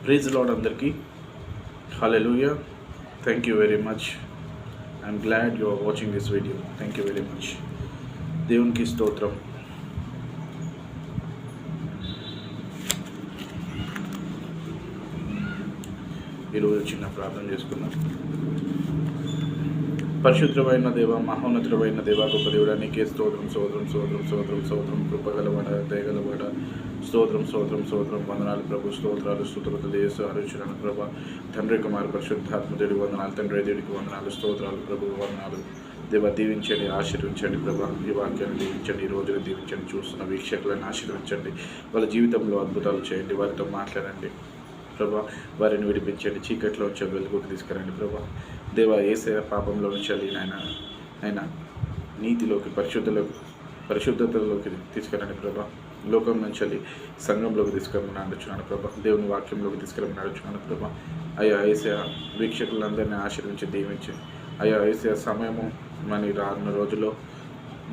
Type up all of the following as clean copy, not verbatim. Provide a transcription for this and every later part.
Praise Lord అందరికీ. Hallelujah. Thank you very much. I'm glad you are watching this video. Thank you very much. దేవునికి స్తోత్రం. ఈరోజు చిన్న ప్రార్థన చేసుకున్నాం. పరిశుద్ధమైన దేవ, మహోన్నతుడమైన దేవ, గొప్ప దేవుడా, నీకే స్తోత్రం స్తోత్రం స్తోత్రం స్తోత్రం స్తోత్రం. కృపగలవాడ, దయగలవాడ, స్తోత్రం స్తోత్రం స్తోత్రం. వందనాలు ప్రభు, స్తోత్రాలు స్తోత్రతలు యేసు ఆలోచన ప్రభ. తండ్రి కుమార్ పరిశుద్ధాత్మ దేవుడికి వందనాలు, తండ్రి దేవుడికి వందనాలు, స్తోత్రాలు ప్రభు, వందనాలు. దేవ దీవించండి, ఆశీర్వించండి ప్రభా. ఈ వాక్యాన్ని దీవించండి, ఈ రోజును దీవించండి. చూస్తున్న వీక్షకులను ఆశీర్వించండి, వాళ్ళ జీవితంలో అద్భుతాలు చేయండి, వారితో మాట్లాడండి ప్రభా. వారిని విడిపించండి, చీకట్లో ఉంచి వెలుగుకు తీసుకురండి ప్రభా. దేవ యేసయ్య పాపంలో ఉంచాలి ఆయన నీతిలోకి, పరిశుద్ధతలోకి తీసుకురండి ప్రభా. లోకం నుంచి సంఘంలోకి తీసుకురమని అడుగుతున్నాను ప్రభా. దేవుని వాక్యంలోకి తీసుకురమని అడుగుతున్నాను ప్రభా. అయ్యా యేసయ్య వీక్షకులందరినీ ఆశీర్వించి దీవించి, అయ్యా యేసయ్య సమయము మరి రానున్న రోజుల్లో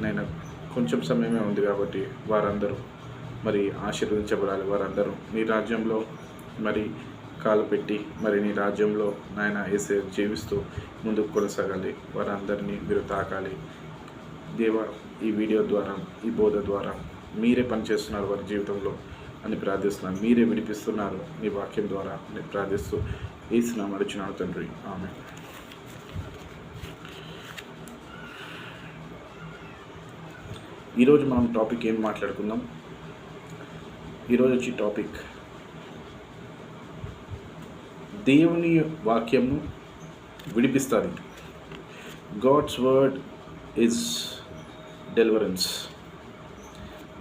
నేను కొంచెం సమయమే ఉంది కాబట్టి వారందరూ మరి ఆశీర్వదించబడాలి. వారందరూ నీ రాజ్యంలో మరి కాలు పెట్టి మరి నీ రాజ్యంలో నాయన యేసయ్య జీవిస్తూ ముందుకు కొనసాగాలి. వారందరినీ మీరు తాకాలి దేవ. ఈ వీడియో ద్వారా, ఈ బోధ ద్వారా మీరే పనిచేస్తున్నారు వారి జీవితంలో అని ప్రార్థిస్తున్నాను. మీరే విడిపిస్తున్నారు నీ వాక్యం ద్వారా నేను ప్రార్థిస్తూ యేసునామమున అడుగుచున్నాను తండ్రి, ఆమేన్. ఈరోజు మనం టాపిక్ ఏం మాట్లాడుకుందాం? ఈరోజు వచ్చి టాపిక్ దేవుని వాక్యంను విడిపిస్తుంది. God's word is deliverance.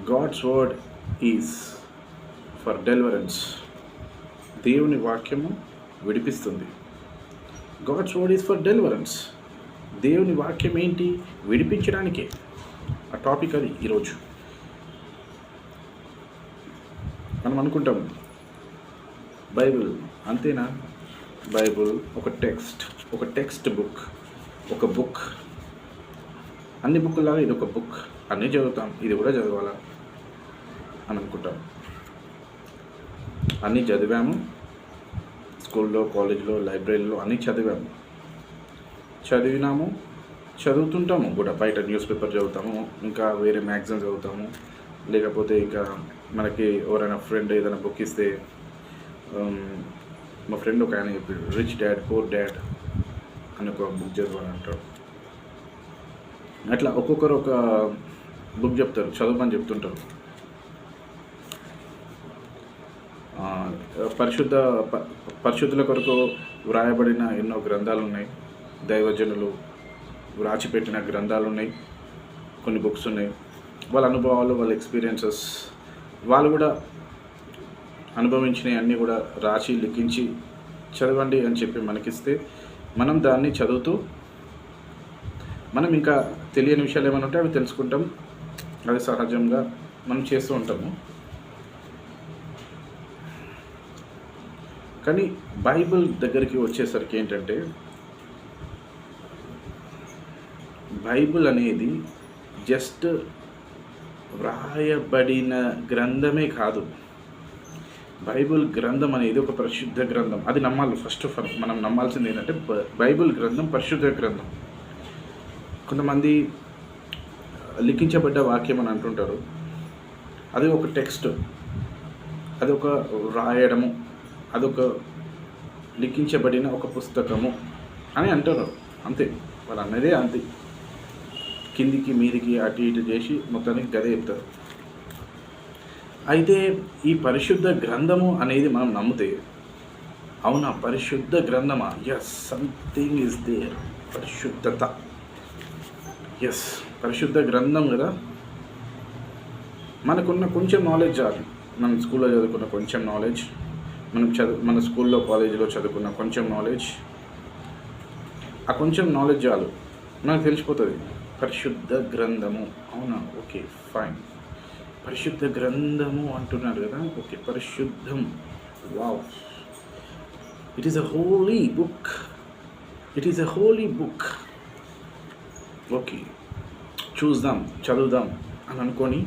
God's word is for deliverance. దేవుని వాక్యము విడిపిస్తుంది. God's word is for deliverance. దేవుని వాక్యం ఏంటి? విడిపించడానికే. ఆ టాపిక్ అది. ఈరోజు మనం అనుకుంటాం బైబిల్ అంతేనా? బైబిల్ ఒక టెక్స్ట్ బుక్, ఒక బుక్. అన్ని బుక్కులాగా ఇది ఒక బుక్. అన్నీ చదువుతాం, ఇది కూడా చదవాలా అని అనుకుంటాం. అన్నీ చదివాము, స్కూల్లో, కాలేజీలో, లైబ్రరీలో అన్నీ చదివినాము, చదువుతుంటాము కూడా. బయట న్యూస్ పేపర్ చదువుతాము, ఇంకా వేరే మ్యాగజైన్ చదువుతాము, లేకపోతే ఇంకా మనకి ఎవరైనా ఫ్రెండ్ ఏదైనా బుక్ ఇస్తే, మా ఫ్రెండ్ ఒక ఆయన చెప్పాడు, రిచ్ డాడ్ పూర్ డాడ్ అని ఒక బుక్ చదవాలి అంటాడు. అట్లా ఒక్కొక్కరు ఒక బుక్ చెప్తారు, చదవమని చెప్తుంటారు. పరిశుద్ధుల కొరకు వ్రాయబడిన ఎన్నో గ్రంథాలు ఉన్నాయి. దైవజనులు వ్రాచిపెట్టిన గ్రంథాలు ఉన్నాయి, కొన్ని బుక్స్ ఉన్నాయి. వాళ్ళ అనుభవాలు, వాళ్ళ ఎక్స్పీరియన్సెస్, వాళ్ళు కూడా అనుభవించినవి అన్నీ కూడా రాసి లిఖించి చదవండి అని చెప్పి మనకిస్తే మనం దాన్ని చదువుతూ మనం ఇంకా తెలియని విషయాలు ఏమైనా ఉంటే అవి తెలుసుకుంటాం. అది సహజంగా మనం చేస్తూ ఉంటాము. కానీ బైబిల్ దగ్గరికి వచ్చేసరికి ఏంటంటే, బైబిల్ అనేది జస్ట్ వ్రాయబడిన గ్రంథమే కాదు. బైబిల్ గ్రంథం అనేది ఒక పరిశుద్ధ గ్రంథం. అది నమ్మాలి. ఫస్ట్ ఆఫ్ ఆల్ మనం నమ్మాల్సింది ఏంటంటే బైబిల్ గ్రంథం పరిశుద్ధ గ్రంథం. కొంతమంది లిఖించబడ్డ వాక్యం అని అంటుంటారు. అది ఒక టెక్స్ట్, అదొక రాయడము, అదొక లిఖించబడిన ఒక పుస్తకము అని అంటారు. అంతే, వాళ్ళు అన్నదే అంతే. కిందికి మీదికి అటు ఇటు చేసి మొత్తానికి గదే చెప్తారు. అయితే ఈ పరిశుద్ధ గ్రంథము అనేది మనం నమ్మితే, అవునా పరిశుద్ధ గ్రంథమా? Yes, something is there. పరిశుద్ధత, ఎస్, పరిశుద్ధ గ్రంథం కదా. మనకున్న కొంచెం నాలెడ్జ్ చాలు. మనం స్కూల్లో చదువుకున్న కొంచెం నాలెడ్జ్, మన స్కూల్లో కాలేజీలో చదువుకున్న కొంచెం నాలెడ్జ్, ఆ కొంచెం నాలెడ్జ్ చాలు, మనకు తెలిసిపోతుంది పరిశుద్ధ గ్రంథము. అవునా, ఓకే ఫైన్. పరిశుద్ధ గ్రంథము అంటున్నారు కదా, ఓకే పరిశుద్ధం, wow, it is a holy book, it is a holy book. Okay, చూద్దాం, చదువుదాం అని అనుకొని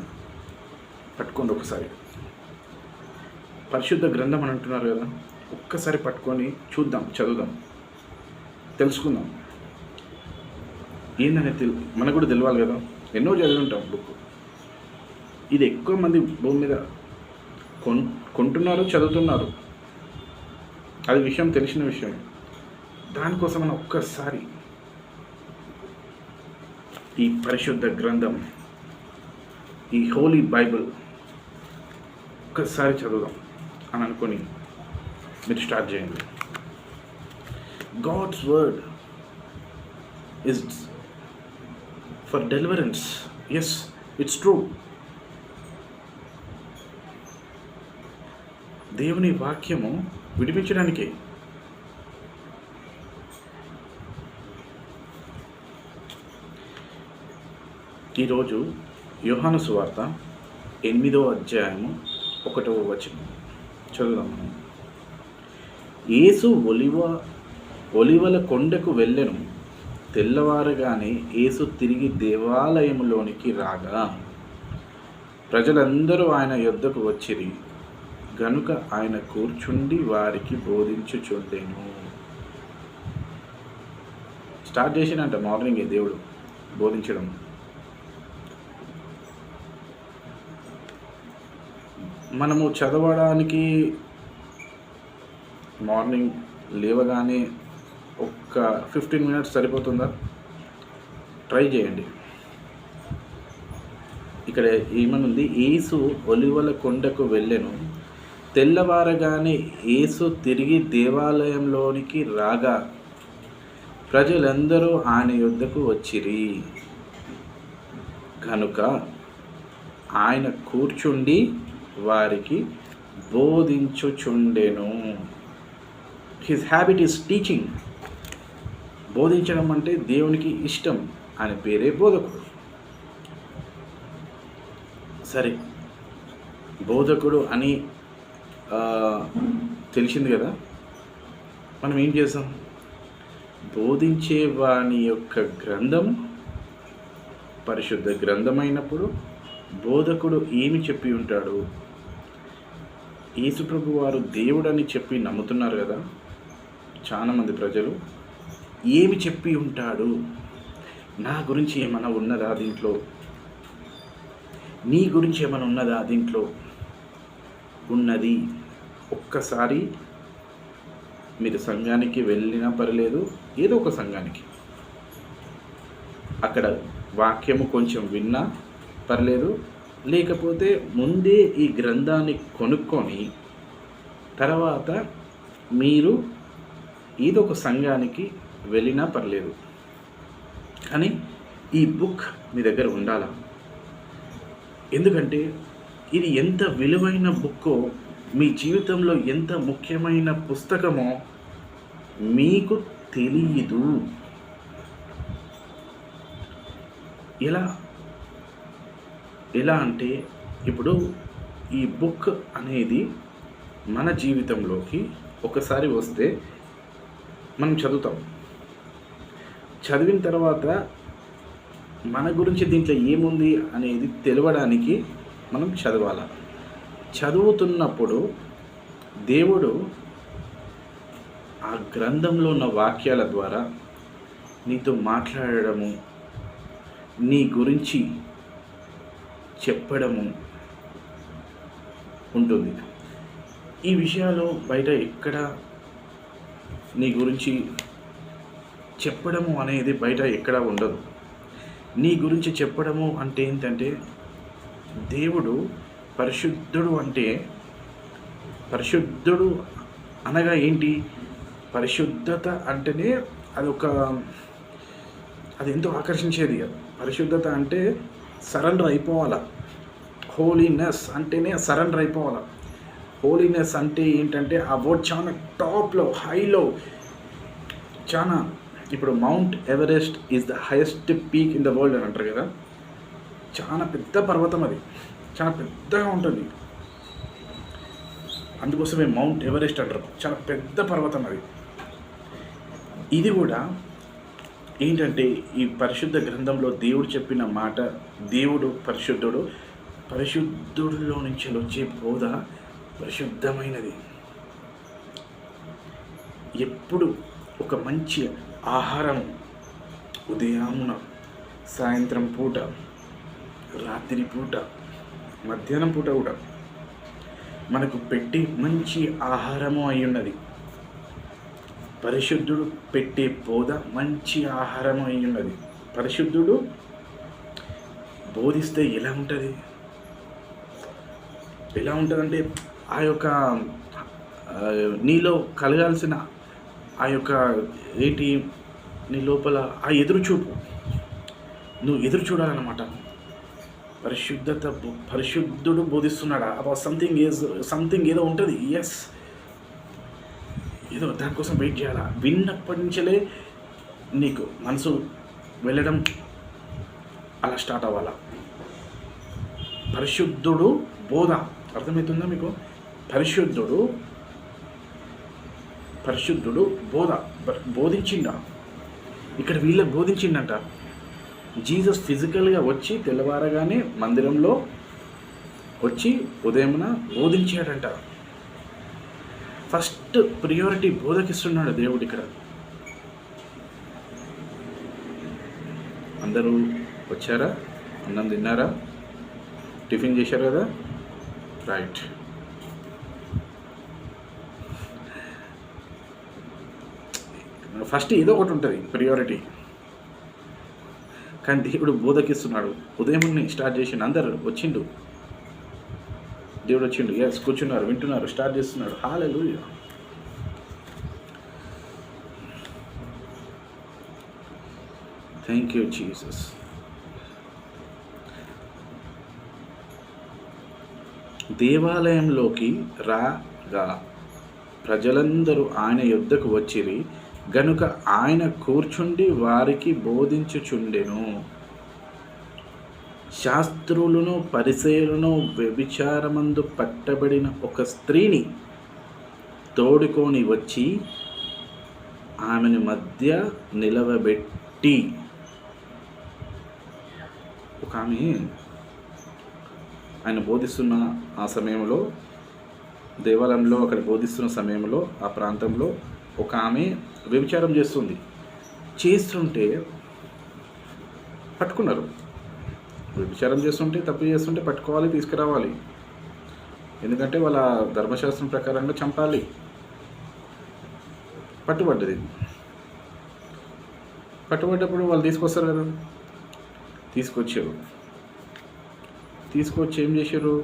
పట్టుకోండి ఒకసారి. పరిశుద్ధ గ్రంథం అని అంటున్నారు కదా, ఒక్కసారి పట్టుకొని చూద్దాం, చదువుదాం, తెలుసుకుందాం. ఏందనేది మనకు కూడా తెలియాలి కదా. ఎన్నో చదివి ఉంటాం బుక్. ఇది ఎక్కువ మంది భూమి మీద కొంటున్నారు, చదువుతున్నారు. అది విషయం, తెలిసిన విషయం. దానికోసం మనం ఒక్కసారి ఈ పరిశుద్ధ గ్రంథం, ఈ హోలీ బైబిల్ ఒక్కసారి చదువుదాం అని అనుకొని మీరు స్టార్ట్ చేయండి. God's word is for deliverance. Yes, it's true. దేవుని వాక్యము విడిపించడానికే. ఈరోజు యోహాను సువార్త 8వ అధ్యాయము 1వ వచనం చదువుదాం. యేసు ఒలివల కొండకు వెళ్ళెను. తెల్లవారగానే యేసు తిరిగి దేవాలయములోనికి రాగా ప్రజలందరూ ఆయన యొద్దకు వచ్చిరి. గనుక ఆయన కూర్చుండి వారికి బోధించుచుండెను. స్టార్ట్ చేసినంట మార్నింగే దేవుడు బోధించడం. మనము చదవడానికి మార్నింగ్ లేవగానే ఒక 15 మినిట్స్ సరిపోతుందా? ట్రై చేయండి. ఇక్కడ ఏమనుంది? యేసు ఒలివల కొండకు వెళ్ళెను. తెల్లవారగానే యేసు తిరిగి దేవాలయంలోనికి రాగా ప్రజలందరూ ఆయన యొద్దకు వచ్చిరి. కనుక ఆయన కూర్చుండి వారికి బోధించుచుండెను. His habit is teaching. బోధించడం అంటే దేవునికి ఇష్టం. ఆయన పేరే బోధకుడు. సరే, బోధకుడు అని తెలిసింది కదా. మనం ఏం చేస్తాం? బోధించే వాని యొక్క గ్రంథం పరిశుద్ధ గ్రంథమైనప్పుడు బోధకుడు ఏమి చెప్పి ఉంటాడు? యేసుప్రభు వారు దేవుడని చెప్పి నమ్ముతున్నారు కదా చాలామంది ప్రజలు. ఏమి చెప్పి ఉంటాడు? నా గురించి ఏమైనా ఉన్నదా దీంట్లో? నీ గురించి ఏమైనా ఉన్నదా దీంట్లో? ఉన్నది. ఒక్కసారి మీరు సంఘానికి వెళ్ళినా పర్లేదు, ఏదో ఒక సంఘానికి, అక్కడ వాక్యము కొంచెం విన్నా పర్లేదు, లేకపోతే ముందే ఈ గ్రంథాన్ని కొనుక్కొని తర్వాత మీరు ఏదో ఒక సంఘానికి వెళ్ళినా పర్లేదు, కానీ ఈ బుక్ మీ దగ్గర ఉండాలా. ఎందుకంటే ఇది ఎంత విలువైన బుక్కో, మీ జీవితంలో ఎంత ముఖ్యమైన పుస్తకమో మీకు తెలియదు. ఎలా అంటే ఇప్పుడు ఈ బుక్ అనేది మన జీవితంలోకి ఒకసారి వస్తే మనం చదువుతాం. చదివిన తర్వాత మన గురించి దీంట్లో ఏముంది అనేది తెలవడానికి మనం చదవాలి. చదువుతున్నప్పుడు దేవుడు ఆ గ్రంథంలో ఉన్న వాక్యాల ద్వారా నీతో మాట్లాడడము, నీ గురించి చెప్పడము ఉంటుంది. ఈ విషయాలు బయట ఎక్కడ నీ గురించి చెప్పడము అనేది బయట ఎక్కడ ఉండదు. నీ గురించి చెప్పడము అంటే ఏంటంటే, దేవుడు పరిశుద్ధుడు. అంటే పరిశుద్ధుడు అనగా ఏంటి? పరిశుద్ధత అంటేనే అది ఎంతో ఆకర్షించేది. పరిశుద్ధత అంటే సరెండర్ అయిపోవాలా. హోలీనెస్ అంటేనే సరెండర్ అయిపోవాలా. హోలీనెస్ అంటే ఏంటంటే ఆ వర్డ్ చాలా టాప్లో, హైలో, చాలా. ఇప్పుడు mount Everest is the highest peak in the world అని అంటారు కదా. చాలా పెద్ద పర్వతం, అది చాలా పెద్దగా ఉంటుంది. అందుకోసమే మౌంట్ ఎవరెస్ట్ అంటారు. చాలా పెద్ద పర్వతం అది. ఇది కూడా ఏంటంటే ఈ పరిశుద్ధ గ్రంథంలో దేవుడు చెప్పిన మాట. దేవుడు పరిశుద్ధుడు. పరిశుద్ధుడిలో నుంచి వచ్చే బోధ పరిశుద్ధమైనది. ఎప్పుడు ఒక మంచి ఆహారం ఉదయామున, సాయంత్రం పూట, రాత్రి పూట, మధ్యాహ్నం పూట కూడా మనకు పెట్టి మంచి ఆహారము అయి ఉన్నది. పరిశుద్ధుడు పెట్టే బోధ మంచి ఆహారం అయి ఉన్నది. పరిశుద్ధుడు బోధిస్తే ఎలా ఉంటుంది? ఎలా ఉంటుందంటే ఆ యొక్క నీలో కలగాల్సిన ఆ యొక్క ఏంటి, నీ లోపల ఆ ఎదురుచూపు, నువ్వు ఎదురు చూడాలన్నమాట. పరిశుద్ధుడు బోధిస్తున్నాడా, అబౌట్ సంథింగ్ ఏదో ఉంటుంది. ఎస్, ఏదో దానికోసం వెయిట్ చేయాలా. విన్నప్పటి నుంచే నీకు మనసు వెళ్ళడం అలా స్టార్ట్ అవ్వాలా. పరిశుద్ధుడు బోధ అర్థమవుతుందా మీకు? పరిశుద్ధుడు బోధించిండా. ఇక్కడ వీళ్ళకి బోధించిండంట. జీసస్ ఫిజికల్గా వచ్చి తెల్లవారగానే మందిరంలో వచ్చి ఉదయమున బోధించాడంట. ఫస్ట్ ప్రియారిటీ బోధకిస్తున్నాడు దేవుడు ఇక్కడ. అందరూ వచ్చారా? అన్నం తిన్నారా? టిఫిన్ చేశారు కదా? రైట్. ఫస్ట్ ఏదో ఒకటి ఉంటుంది ప్రియారిటీ. కానీ దేవుడు బోధకిస్తున్నాడు. ఉదయం స్టార్ట్ చేసిండు, అందరు వచ్చిండు, దేవుడు వచ్చిండు. ఎస్, కూర్చున్నారు, వింటున్నారు, స్టార్ట్ చేస్తున్నాడు. హల్లెలూయా. Thank you Jesus. దేవాలయంలోకి రాగా ప్రజలందరూ ఆయన యొద్దకు వచ్చిరి గనుక ఆయన కూర్చుండి వారికి బోధించుచుండెను. శాస్త్రులను పరిసయ్యులను వ్యభిచారమందు పట్టబడిన ఒక స్త్రీని తోడుకొని వచ్చి ఆమెను మధ్య నిలవబెట్టి, ఒక ఆమె ఆయన బోధిస్తున్న ఆ సమయంలో, దేవాలయంలో అక్కడ బోధిస్తున్న సమయంలో ఆ ప్రాంతంలో ఒక ఆమె వ్యభిచారం చేస్తుంటే పట్టుకున్నారు. వ్యభిచారం చేస్తుంటే, తప్పు చేస్తుంటే పట్టుకోవాలి, తీసుకురావాలి. ఎందుకంటే వాళ్ళ ధర్మశాస్త్రం ప్రకారంగా చంపాలి. పట్టుబడ్డప్పుడు వాళ్ళు తీసుకొస్తారు కదా. తీసుకొచ్చి ఏం చేశారు?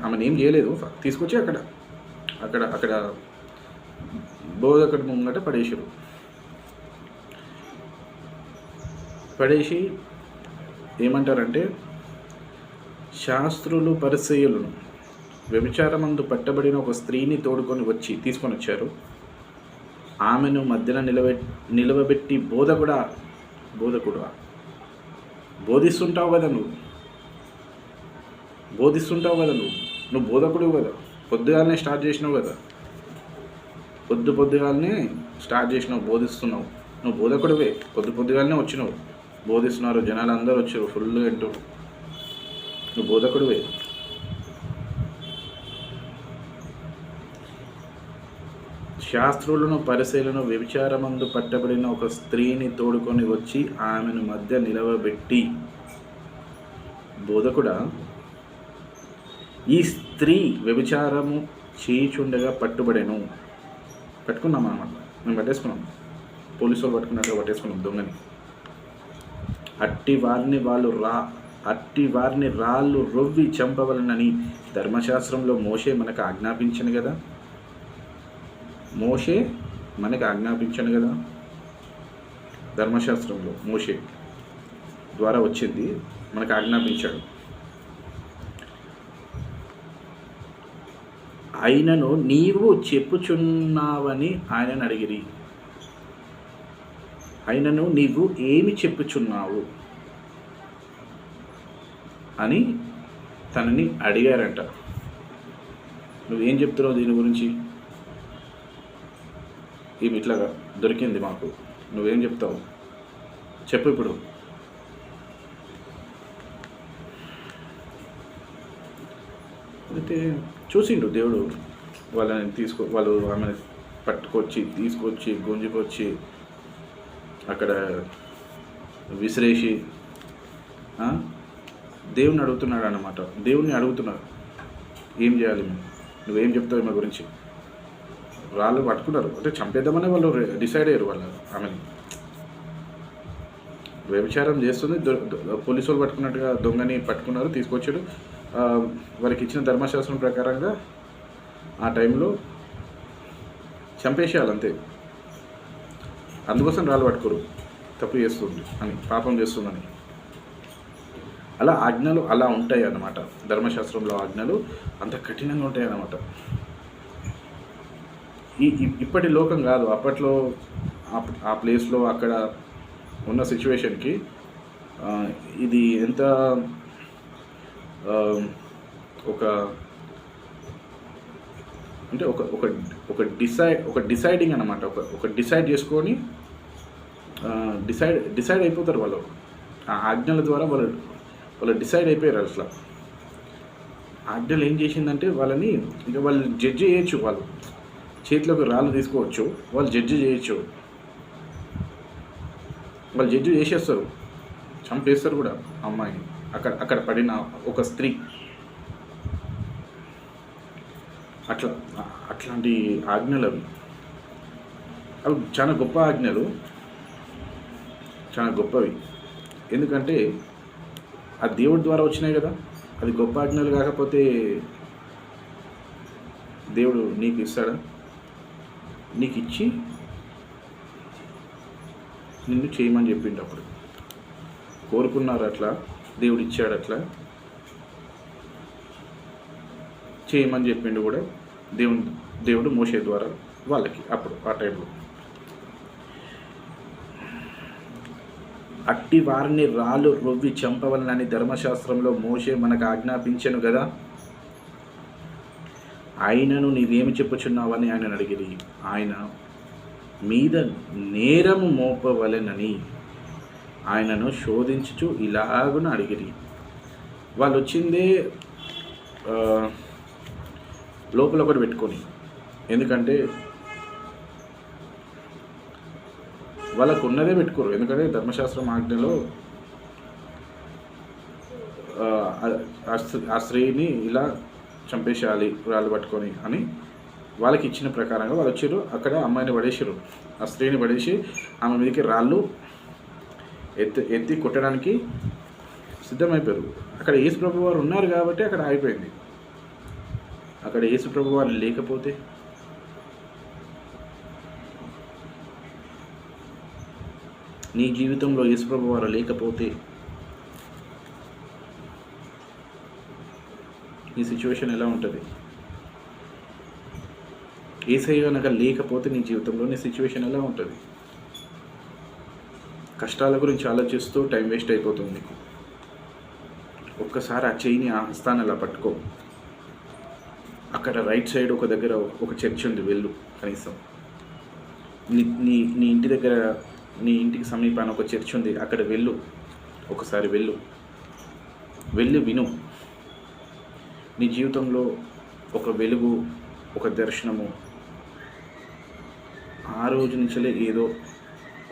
ఆమెను ఏం చేయలేదు. తీసుకొచ్చి అక్కడ బోధకుడి ముంగట పడేసి ఏమంటారంటే, శాస్త్రులు పరిసయ్యులను వ్యభిచారమందు పట్టబడిన ఒక స్త్రీని తీసుకొని వచ్చారు. ఆమెను మధ్యన నిలవబెట్టి బోధకుడా బోధిస్తుంటావు కదా నువ్వు బోధకుడు కదా. పొద్దుగాలనే స్టార్ట్ చేసినావు కదా. పొద్దుగాలనే స్టార్ట్ చేసినావు, బోధిస్తున్నావు. నువ్వు బోధకుడివే. పొద్దుగాలనే వచ్చినావు, బోధిస్తున్నారు. జనాలు అందరూ వచ్చారు ఫుల్గా వింటూ. నువ్వు బోధకుడివే. శాస్త్రులను పరిశీలను వ్యభిచారమందు పట్టబడిన ఒక స్త్రీని తోడుకొని వచ్చి ఆమెను మధ్య నిలవబెట్టి, బోధకుడా, ఈ స్త్రీ వ్యభిచారము చేయుచుండగా పట్టుకున్నాం అన్నమాట. మేము పట్టేసుకున్నాం. పోలీసు వాళ్ళు పట్టుకున్నట్టుగా పట్టేసుకున్నాం దొంగని. అట్టి వారిని రాళ్ళు రొవ్వి చంపవలనని ధర్మశాస్త్రంలో మోషే మనకు ఆజ్ఞాపించను కదా. ధర్మశాస్త్రంలో మోషే ద్వారా వచ్చింది, మనకు ఆజ్ఞాపించాడు. ఆయనను నీవు చెప్పుచున్నావని ఆయనను అడిగిరి. ఆయనను నీవు ఏమి చెప్పుచున్నావు అని తనని అడిగారంట. నువ్వేం చెప్తున్నావు దీని గురించి? ఈమె ఇట్లాగా దొరికింది మాకు, నువ్వేం చెప్తావు చెప్పు ఇప్పుడు. అయితే చూసిండు దేవుడు వాళ్ళు ఆమెను పట్టుకొచ్చి తీసుకొచ్చి గుంజుకొచ్చి అక్కడ విసిరేసి దేవుణ్ణి అడుగుతున్నాడు అన్నమాట. దేవుణ్ణి అడుగుతున్నాడు, ఏం చేయాలి, నువ్వేం చెప్తావు మా గురించి. వాళ్ళు పట్టుకున్నారు, అంటే చంపేద్దామని వాళ్ళు డిసైడ్ అయ్యారు. వాళ్ళు ఆమెని వ్యభిచారం చేస్తుంది, పోలీసు వాళ్ళు పట్టుకున్నట్టుగా దొంగని పట్టుకున్నారు, తీసుకొచ్చాడు. వారికి ఇచ్చిన ధర్మశాస్త్రం ప్రకారంగా ఆ టైంలో చంపేసేయాలి అంతే. అందుకోసం రాళ్ళు పట్టుకోరు, తప్పు చేస్తుంది అని, పాపం చేస్తుందని. అలా ఆజ్ఞలు అలా ఉంటాయి అన్నమాట. ధర్మశాస్త్రంలో ఆజ్ఞలు అంత కఠినంగా ఉంటాయి అన్నమాట. ఇప్పటి లోకం కాదు, అప్పట్లో ఆ ప్లేస్లో అక్కడ ఉన్న సిచ్యువేషన్కి ఇది ఎంత ఒక అంటే ఒక డిసైడింగ్ అన్నమాట. ఒక డిసైడ్ చేసుకొని డిసైడ్ అయిపోతారు వాళ్ళు. ఆ ఆజ్ఞల ద్వారా వాళ్ళు డిసైడ్ అయిపోయారు. అసలు ఆజ్ఞలు ఏం చేసిందంటే వాళ్ళని ఇంకా వాళ్ళు జడ్జి చేయొచ్చు, వాళ్ళు చేతిలోకి రాళ్ళు తీసుకోవచ్చు, వాళ్ళు జడ్జి చేయొచ్చు, వాళ్ళు జడ్జి చేసేస్తారు, చంపేస్తారు కూడా అమ్మాయిని. అక్కడ పడిన ఒక స్త్రీ. అట్లాంటి ఆజ్ఞలు అవి చాలా గొప్ప ఆజ్ఞలు, చాలా గొప్పవి. ఎందుకంటే ఆ దేవుడి ద్వారా వచ్చినాయి కదా. అది గొప్ప ఆజ్ఞలు కాకపోతే దేవుడు నీకు ఇస్తాడా? నీకు ఇచ్చి నిన్ను చేయమని చెప్పిండు. అప్పుడు కోరుకున్నారు, అట్లా దేవుడు ఇచ్చాడు, అట్లా చేయమని చెప్పిండు కూడా దేవుడు మోషే ద్వారా వాళ్ళకి. అప్పుడు ఆ టైంలో అట్టి వారిని రాళ్ళు రొవ్వి చంపవలనని ధర్మశాస్త్రంలో మోషే మనకు ఆజ్ఞాపించెను కదా. ఆయనను నీవేమి చెప్పుచున్నావని ఆయన అడిగిరి. ఆయన మీద నేరము మోపవలెనని ఆయనను శోధించుచు ఇలాగున అడిగిరి. వాళ్ళు వచ్చిందే లోపల ఒకటి పెట్టుకొని, ఎందుకంటే వాళ్ళకు ఉన్నదే పెట్టుకోరు. ఎందుకంటే ధర్మశాస్త్రం ఆజ్ఞలో ఆ స్త్రీని ఇలా చంపేసేయాలి రాళ్ళు పట్టుకొని అని వాళ్ళకి ఇచ్చిన ప్రకారంగా వాళ్ళు వచ్చారు. అక్కడ అమ్మాయిని పడేసారు, ఆ స్త్రీని పడేసి ఆమె మీదకి రాళ్ళు ఎత్తి కొట్టడానికి సిద్ధమైపోయారు. అక్కడ యేసుప్రభు వారు ఉన్నారు కాబట్టి అక్కడ ఆగిపోయింది. అక్కడ యేసుప్రభు వారు లేకపోతే, నీ జీవితంలో యేసుప్రభు వారు లేకపోతే నీ సిచ్యువేషన్ ఎలా ఉంటుంది? యేసయ్య కనుక లేకపోతే నీ జీవితంలో నీ సిచ్యువేషన్ ఎలా ఉంటుంది? కష్టాల గురించి ఆలోచిస్తూ టైం వేస్ట్ అయిపోతుంది నీకు. ఒక్కసారి ఆ చెయ్యిని, ఆ హస్తాన్ని అలా పట్టుకో. అక్కడ రైట్ సైడ్ ఒక దగ్గర ఒక చర్చ్ ఉంది, వెళ్ళు. కనీసం నీ ఇంటి దగ్గర, నీ ఇంటికి సమీపాన ఒక చర్చ్ ఉంది, అక్కడ వెళ్ళు. ఒకసారి వెళ్ళి విను. నీ జీవితంలో ఒక వెలుగు, ఒక దర్శనము, ఆ రోజు నుంచే ఏదో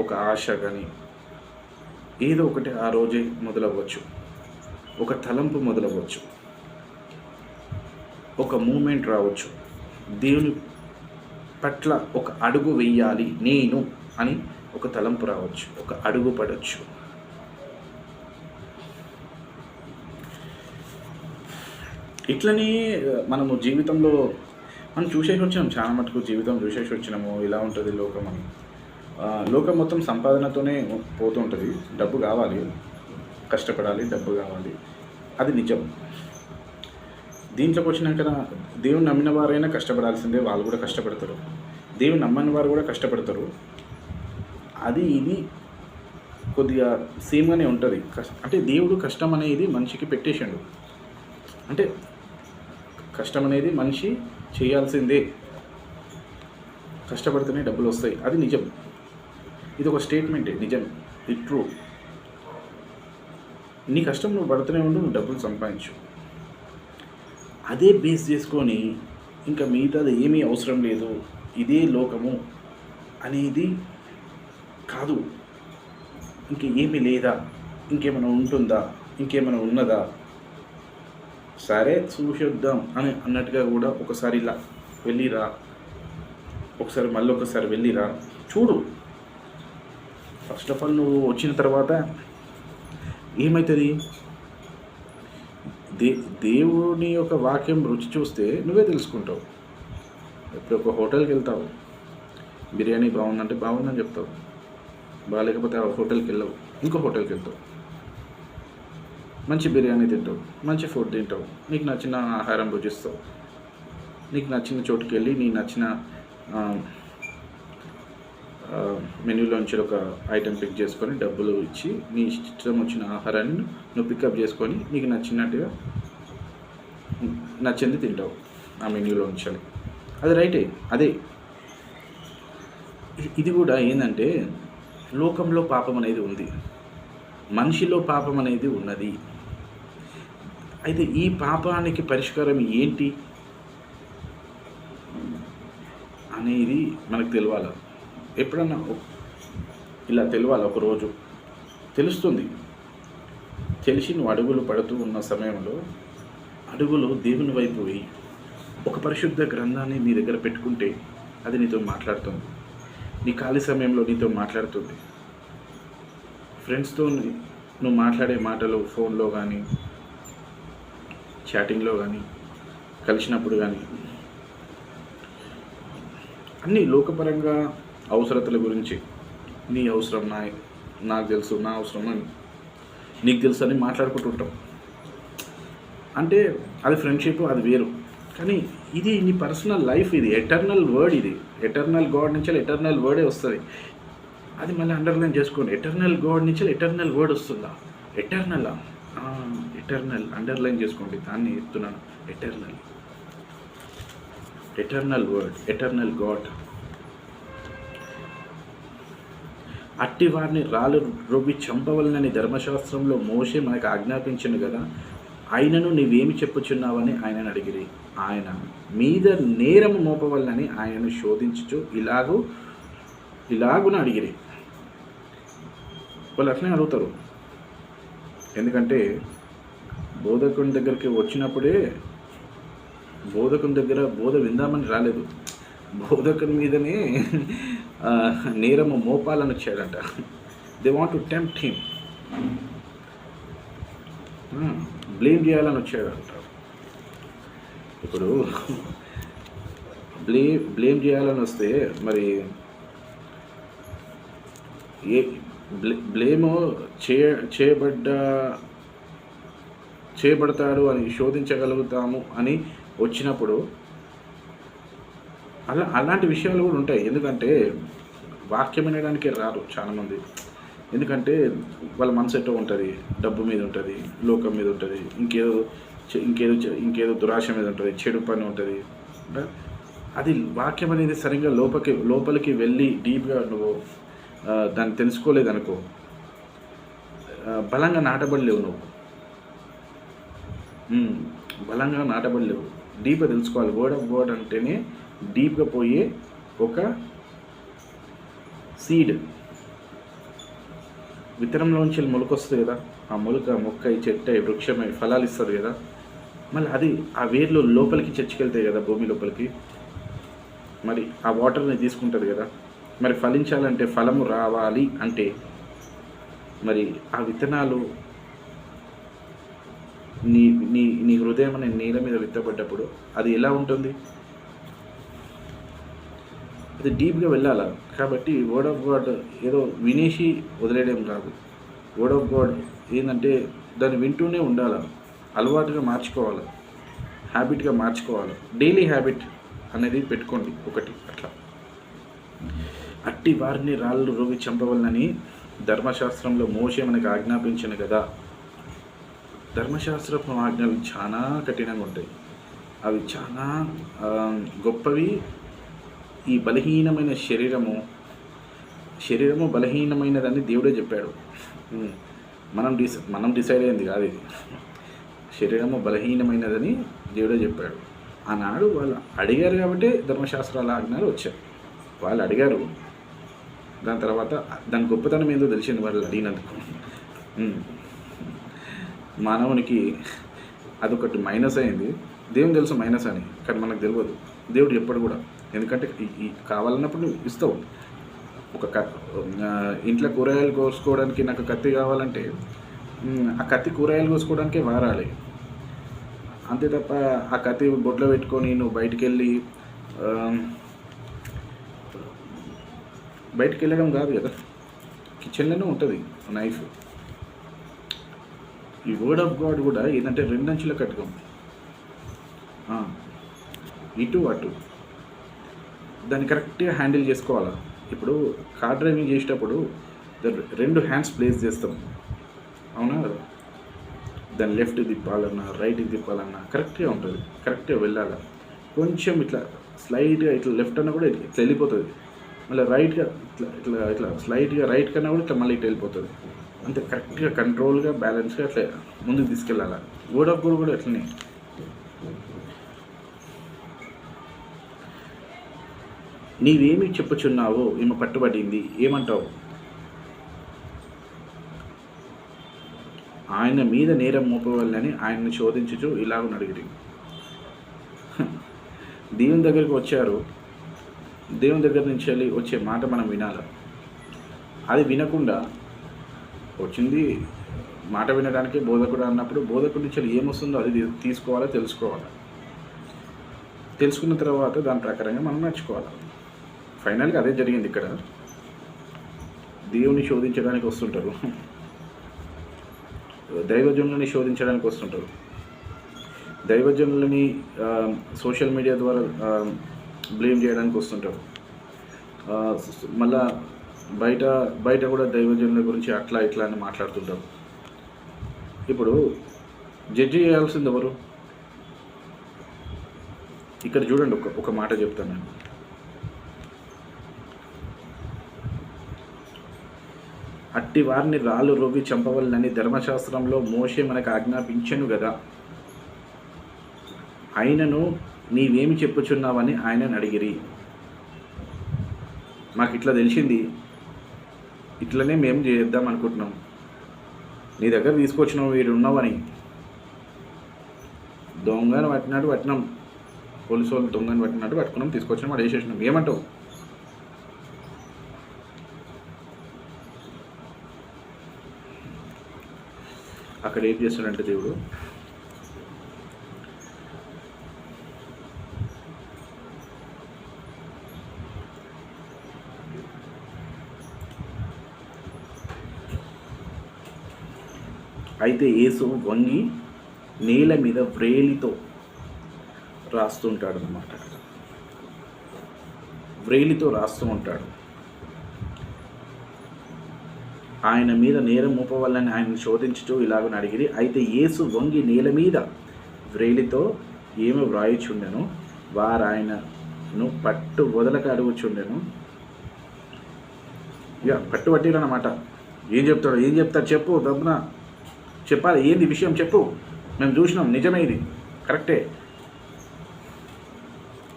ఒక ఆశ కానీ ఏదో ఒకటి ఆ రోజే మొదలవ్వచ్చు. ఒక తలంపు మొదలవ్వచ్చు, ఒక మూమెంట్ రావచ్చు. దేవుని పట్ల ఒక అడుగు వెయ్యాలి నేను అని ఒక తలంపు రావచ్చు, ఒక అడుగు పడవచ్చు. ఇట్లనే మనము జీవితంలో మనం చూసేసి వచ్చినాం, చాలా మటుకు జీవితం చూసేసి వచ్చినాము. ఇలా ఉంటుంది లోకం అని. లోకం మొత్తం సంపాదనతోనే పోతుంటుంది. డబ్బు కావాలి, కష్టపడాలి, డబ్బు కావాలి, అది నిజం. దీంట్లోకి వచ్చినాక దేవుని నమ్మిన వారైనా కష్టపడాల్సిందే, వాళ్ళు కూడా కష్టపడతారు. దేవుని నమ్మని వారు కూడా కష్టపడతారు. అది ఇది కొద్దిగా సేమ్గానే ఉంటుంది. అంటే దేవుడు కష్టం అనేది మనిషికి పెట్టేశాడు. అంటే కష్టం అనేది మనిషి చేయాల్సిందే, కష్టపడితేనే డబ్బులు వస్తాయి, అది నిజం. ఇది ఒక స్టేట్మెంటే, నిజం, ఇది ట్రూ. నీ కష్టం నువ్వు పడుతూనే ఉండు, నువ్వు డబ్బులు సంపాదించు. అదే బేస్ చేసుకొని ఇంకా మిగతాది ఏమీ అవసరం లేదు, ఇదే లోకము అనేది కాదు. ఇంకేమీ లేదా, ఇంకేమైనా ఉంటుందా, ఇంకేమైనా ఉన్నదా, సరే చూసేద్దాం అని అన్నట్టుగా కూడా ఒకసారి ఇలా వెళ్ళిరా, ఒకసారి మళ్ళీ ఒకసారి వెళ్ళిరా, చూడు. ఫస్ట్ ఆఫ్ ఆల్ నువ్వు వచ్చిన తర్వాత ఏమవుతుంది, దేవుని యొక్క వాక్యం రుచి చూస్తే నువ్వే తెలుసుకుంటావు. ఇప్పుడు ఒక హోటల్కి వెళ్తావు, బిర్యానీ బాగుందంటే బాగుందని చెప్తావు, బాగాలేకపోతే ఆ హోటల్కి వెళ్ళవు, ఇంకో హోటల్కి వెళ్తావు, మంచి బిర్యానీ తింటావు, మంచి ఫుడ్ తింటావు, నీకు నచ్చిన ఆహారం భుజిస్తావు, నీకు నచ్చిన చోటుకి వెళ్ళి నీ నచ్చిన మెన్యూలోంచి ఒక ఐటెం పిక్ చేసుకొని డబ్బులు ఇచ్చి నీ ఇష్టం వచ్చిన ఆహారాన్ని నువ్వు పికప్ చేసుకొని నీకు నచ్చినట్టుగా నచ్చింది తింటావు ఆ మెన్యూలో ఉంచాలి. అది రైటే. అదే ఇది కూడా ఏంటంటే లోకంలో పాపం అనేది ఉంది, మనిషిలో పాపం అనేది ఉన్నది. అయితే ఈ పాపానికి పరిష్కారం ఏంటి అనేది మనకు తెలియాలి. ఎప్పుడన్నా ఇలా తెలియాలి, ఒకరోజు తెలుస్తుంది. తెలిసి నువ్వు అడుగులు పడుతూ ఉన్న సమయంలో అడుగులు దేవుని వైపు వేయి. ఒక పరిశుద్ధ గ్రంథాన్ని నీ దగ్గర పెట్టుకుంటే అది నీతో మాట్లాడుతుంది. నీ ఖాళీ సమయంలో నీతో మాట్లాడుతుంది. ఫ్రెండ్స్తో నువ్వు మాట్లాడే మాటలు ఫోన్లో కానీ చాటింగ్లో కానీ కలిసినప్పుడు కానీ అన్నీ లోకపరంగా అవసరతల గురించి, నీ అవసరం నాకు తెలుసు, నా అవసరం అని నీకు తెలుసు అని మాట్లాడుకుంటుంటాం. అంటే అది ఫ్రెండ్షిప్, అది వేరు. కానీ ఇది నీ పర్సనల్ లైఫ్, ఇది ఎటర్నల్ వర్డ్, ఇది ఎటర్నల్ గాడ్ నుంచి ఎటర్నల్ వర్డే వస్తుంది. అది మళ్ళీ అండర్లైన్ చేసుకోండి. ఎటర్నల్ గాడ్ నుంచి ఎటర్నల్ వర్డ్ వస్తుందా? ఎటర్నల్ అండర్లైన్ చేసుకోండి. దాన్ని చెప్తున్నాను, ఎటర్నల్ వర్డ్, ఎటర్నల్ గాడ్. అట్టి వారిని రాళ్ళు రువ్వి చంపవలనని ధర్మశాస్త్రంలో మోషే మనకు ఆజ్ఞాపించను కదా, ఆయనను నీవేమి చెప్పుచున్నావని ఆయనను అడిగిరి. ఆయన మీద నేరము మోపవలనని ఆయనను శోధించుచు ఇలాగున అడిగిరి. వాళ్ళు అట్లనే అడుగుతారు. ఎందుకంటే బోధకుని దగ్గరికి వచ్చినప్పుడే బోధకుని దగ్గర బోధ విందామని రాలేదు, బోధకుని మీదనే నేరము మోపాలని వచ్చాడంట. They want to tempt him, blame చేయాలని వచ్చాడంట. ఇప్పుడు బ్లేమ్ చేయాలని వస్తే మరి బ్లేమ్ చేయబడతాడు అని శోధించగలుగుతాము అని వచ్చినప్పుడు అలాంటి విషయాలు కూడా ఉంటాయి. ఎందుకంటే వాక్యం వినడానికి రారు చాలామంది. ఎందుకంటే వాళ్ళ మనసు ఎట్టో ఉంటుంది, డబ్బు మీద ఉంటుంది, లోకం మీద ఉంటుంది, ఇంకేదో దురాశ మీద ఉంటుంది, చెడు పని ఉంటుంది. అది వాక్యం అనేది సరిగ్గా లోపలికి వెళ్ళి డీప్గా నువ్వు దాన్ని తెలుసుకోలేదనుకో, బలంగా నాటబడలేవు. నువ్వు బలంగా నాటబడలేవు. డీప్గా తెలుసుకోవాలి. వర్డ్ ఆఫ్ గాడ్ అంటేనే డీప్గా పోయే ఒక సీడ్. విత్తనంలోంచి మొలకొస్తుంది కదా, ఆ మొక్క చెట్టై వృక్షమై ఫలాలు ఇస్తుంది కదా, మళ్ళీ అది ఆ వేర్లు లోపలికి చచ్చికెళ్తాయి కదా, భూమి లోపలికి. మరి ఆ వాటర్ని తీసుకుంటుంది కదా. మరి ఫలించాలంటే, ఫలము రావాలి అంటే మరి ఆ విత్తనాలు నీ హృదయం అనే నీళ్ళ మీద విత్తబడ్డప్పుడు అది ఎలా ఉంటుంది? అది డీప్గా వెళ్ళాలా. కాబట్టి వర్డ్ ఆఫ్ గాడ్ ఏదో వినేసి వదిలేయడం కాదు. వర్డ్ ఆఫ్ గాడ్ ఏంటంటే దాన్ని వింటూనే ఉండాలి, అలవాటుగా మార్చుకోవాలి, హ్యాబిట్గా మార్చుకోవాలి. డైలీ హ్యాబిట్ అనేది పెట్టుకోండి ఒకటి. అట్లా అట్టి వారిని రాళ్ళు రువ్వి చంపవలనని ధర్మశాస్త్రంలో మోషే మనకు ఆజ్ఞాపించను కదా. ధర్మశాస్త్రపు ఆజ్ఞలు చాలా కఠినంగా ఉంటాయి. అవి చాలా గొప్పవి. ఈ బలహీనమైన శరీరము బలహీనమైనదని దేవుడే చెప్పాడు. మనం డిసైడ్ అయింది కాదు ఇది. శరీరము బలహీనమైనదని దేవుడే చెప్పాడు. ఆనాడు వాళ్ళు అడిగారు కాబట్టి ధర్మశాస్త్రాల ఆజ్ఞలు వచ్చాయి. వాళ్ళు అడిగారు, దాని తర్వాత దాని గొప్పతనం ఏందో తెలిసింది వాళ్ళు అడిగినందుకు. మానవునికి అదొకటి మైనస్ అయింది. దేవుని తెలుసు మైనస్ అని, కానీ మనకు తెలియదు. దేవుడు ఎప్పుడు కూడా, ఎందుకంటే ఈ కావాలన్నప్పుడు ఇస్తావు. ఒక ఇంట్లో కూరగాయలు కోసుకోవడానికి నాకు కత్తి కావాలంటే ఆ కత్తి కూరగాయలు కోసుకోవడానికే వారాలి. అంతే తప్ప ఆ కత్తి బొట్లో పెట్టుకొని నువ్వు బయటికి వెళ్ళడం కాదు కదా. కిచెన్లోనే ఉంటుంది నైఫ్. ఈ వర్డ్ ఆఫ్ గాడ్ కూడా ఏంటంటే 2 అంచుల కట్టుకోం, ఇటు అటు దాన్ని కరెక్ట్గా హ్యాండిల్ చేసుకోవాలా. ఇప్పుడు కార్ డ్రైవింగ్ చేసేటప్పుడు 2 హ్యాండ్స్ ప్లేస్ చేస్తాం, అవునా కదా. దాన్ని లెఫ్ట్ తిప్పాలన్నా రైట్కి తిప్పాలన్నా కరెక్ట్గా ఉంటుంది, కరెక్ట్గా వెళ్ళాలి. కొంచెం ఇట్లా స్లైట్గా ఇట్లా లెఫ్ట్ అన్నా కూడా ఇట్లా వెళ్ళిపోతుంది, మళ్ళీ రైట్గా ఇట్లా ఇట్లా ఇట్లా స్లైట్గా రైట్ కన్నా కూడా ఇట్లా మళ్ళీ ఇట్లా వెళ్ళిపోతుంది. అంతే కరెక్ట్గా కంట్రోల్గా బ్యాలెన్స్గా అట్లా ముందుకు తీసుకెళ్ళాలి. వర్డ్ ఆఫ్ గాడ్ కూడా అట్లనే. నీవేమి చెప్పుచున్నావో ఈమె పట్టుబడింది, ఏమంటావు? ఆయన మీద నేరం మోపవల్లని ఆయన్ని శోధించుచు ఇలాగ అడిగిరి. దేవుని దగ్గరికి వచ్చారు, దేవుని దగ్గర నుంచి వెళ్ళి వచ్చే మాట మనం వినాలి. అది వినకుండా వచ్చింది మాట వినడానికి బోధకుడు అన్నప్పుడు బోధకుడి నుంచి ఏమొస్తుందో అది తీసుకోవాలో తెలుసుకోవాలి. తెలుసుకున్న తర్వాత దాని ప్రకారంగా మనం నడుచుకోవాలి. ఫైనల్గా అదే జరిగింది. ఇక్కడ దేవుని శోధించడానికి వస్తుంటారు, దైవజనులని శోధించడానికి వస్తుంటారు, దైవజనులని సోషల్ మీడియా ద్వారా బ్లేమ్ చేయడానికి వస్తుంటారు. మళ్ళా బయట కూడా దైవజనుల గురించి అట్లా ఇట్లా అని మాట్లాడుతుంటారు. ఇప్పుడు జడ్జి చేయాల్సింది ఎవరు? ఇక్కడ చూడండి, ఒక మాట చెప్తాను నేను. అట్టి వారిని రాళ్ళు రువ్వి చంపవలనని ధర్మశాస్త్రంలో మోషే మనకు ఆజ్ఞాపించెను కదా. ఆయనను నీవేమి చెప్పుచున్నావని ఆయనను అడిగిరి. మాకు ఇట్లా తెలిసింది, ఇట్లనే మేము చేద్దాం అనుకుంటున్నాం, నీ దగ్గర తీసుకొచ్చినావు వీడు ఉన్నావని. దొంగను పట్టినాం, పోలీసు వాళ్ళు దొంగను పట్టినట్టు పట్టుకున్నాం, తీసుకొచ్చినాం, వాడు వేసేసినాం, ఏమంటావు? అక్కడ ఏం చేస్తాడంటే దేవుడు, అయితే యేసు వంగి నేల మీద వ్రేలితో రాస్తుంటాడు అన్నమాట. వ్రేలితో రాస్తూ ఉంటాడు. ఆయన మీద నేరం మోపవల్లని ఆయన శోధించుచు ఇలాగని అడిగిరి. అయితే యేసు వంగి నేల మీద వ్రేలితో ఏమి వ్రాయిచుండెను, వారు ఆయనను పట్టు వదలక అడుగుచుండెను. ఇక పట్టుబట్టిరన్నమాట. ఏం చెప్తాడు చెప్పు, దబ్బున చెప్పాలి, ఏంది విషయం చెప్పు, మేము చూసినాం, నిజమే, ఇది కరెక్టే,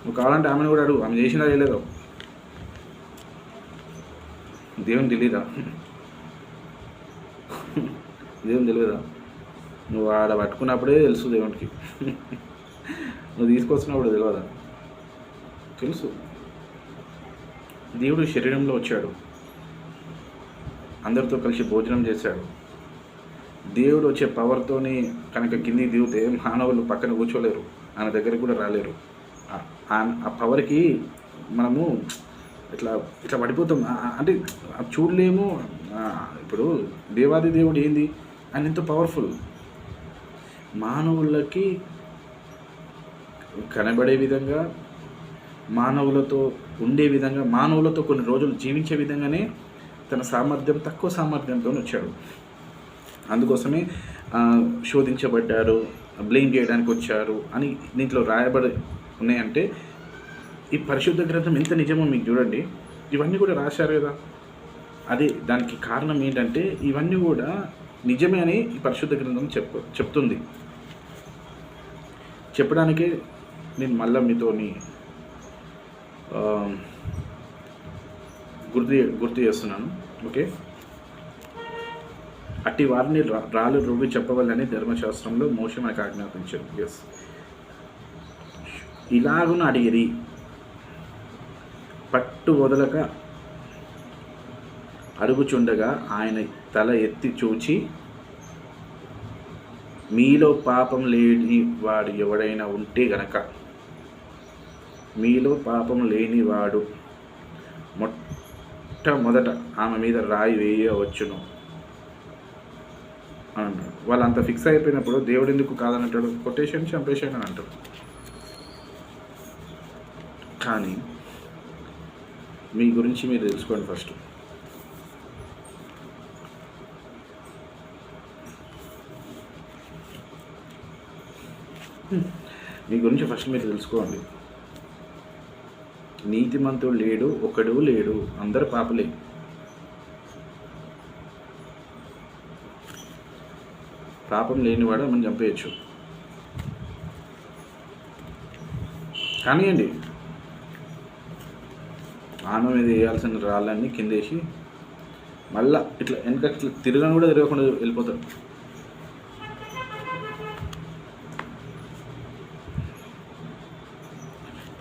నువ్వు కావాలంటే ఆమెను కూడా అడుగు, ఆమె చేసిందా చేయలేదో. దేవుని తెలియదా? దేవుని తెలియదా? నువ్వు ఆడ పట్టుకున్నప్పుడే తెలుసు దేవునికి, నువ్వు తీసుకొచ్చినప్పుడు తెలియదా? తెలుసు. దేవుడు శరీరంలో వచ్చాడు, అందరితో కలిసి భోజనం చేశాడు. దేవుడు వచ్చే పవర్తోని కనుక కింది దిగితే మానవులు పక్కన కూర్చోలేరు, ఆయన దగ్గరికి కూడా రాలేరు. ఆ పవర్కి మనము ఇట్లా ఇట్లా పడిపోతాం, అంటే చూడలేము. ఇప్పుడు దేవాది దేవుడు ఏంది, ఆయన ఎంతో పవర్ఫుల్. మానవులకి కనబడే విధంగా, మానవులతో ఉండే విధంగా, మానవులతో కొన్ని రోజులు జీవించే విధంగానే తన సామర్థ్యం, తక్కువ సామర్థ్యంతో వచ్చాడు. అందుకోసమే శోధించబడ్డారు, బ్లేమ్ చేయడానికి వచ్చారు అని దీంట్లో రాయబడి ఉన్నాయంటే ఈ పరిశుద్ధ గ్రంథం ఎంత నిజమో మీకు చూడండి. ఇవన్నీ కూడా రాశారు కదా, అది దానికి కారణం ఏంటంటే ఇవన్నీ కూడా నిజమే అని ఈ పరిశుద్ధ గ్రంథం చెప్తుంది. చెప్పడానికే నేను మళ్ళీ మీతోని గుర్తు చేస్తున్నాను. ఓకే, అట్టి వారిని రాళ్ళు రువ్వి చెప్పవాలని ధర్మశాస్త్రంలో మోషే మనకు ఆజ్ఞాపించారు. ఎస్, ఇలాగున అడిగిరి, పట్టు వదలక అడుగుచుండగా ఆయన తల ఎత్తి చూచి, మీలో పాపం లేని వాడు ఎవడైనా ఉంటే గనక, మీలో పాపం లేనివాడు మొట్టమొదట ఆమె మీద రాయి వేయవచ్చును అన్నాడు. వాళ్ళు అంత ఫిక్స్ అయిపోయినప్పుడు దేవుడు ఎందుకు కాదనంటాడు? కొటేషన్ చంపేసాను అని అంటాడు. కానీ మీ గురించి మీరు తెలుసుకోండి ఫస్ట్. మీ గురించి ఫస్ట్ మీరు తెలుసుకోండి. నీతిమంతుడు లేడు, ఒకడు లేడు, అందరు పాపలే. పాపం లేనివాడు మనం చంపేయచ్చు. కానివ్వండి, ఆమె మీద వేయాల్సిన రాళ్ళన్నీ కిందేసి మళ్ళా ఇట్లా వెనక ఇట్లా తిరగని కూడా తిరగకుండా వెళ్ళిపోతారు.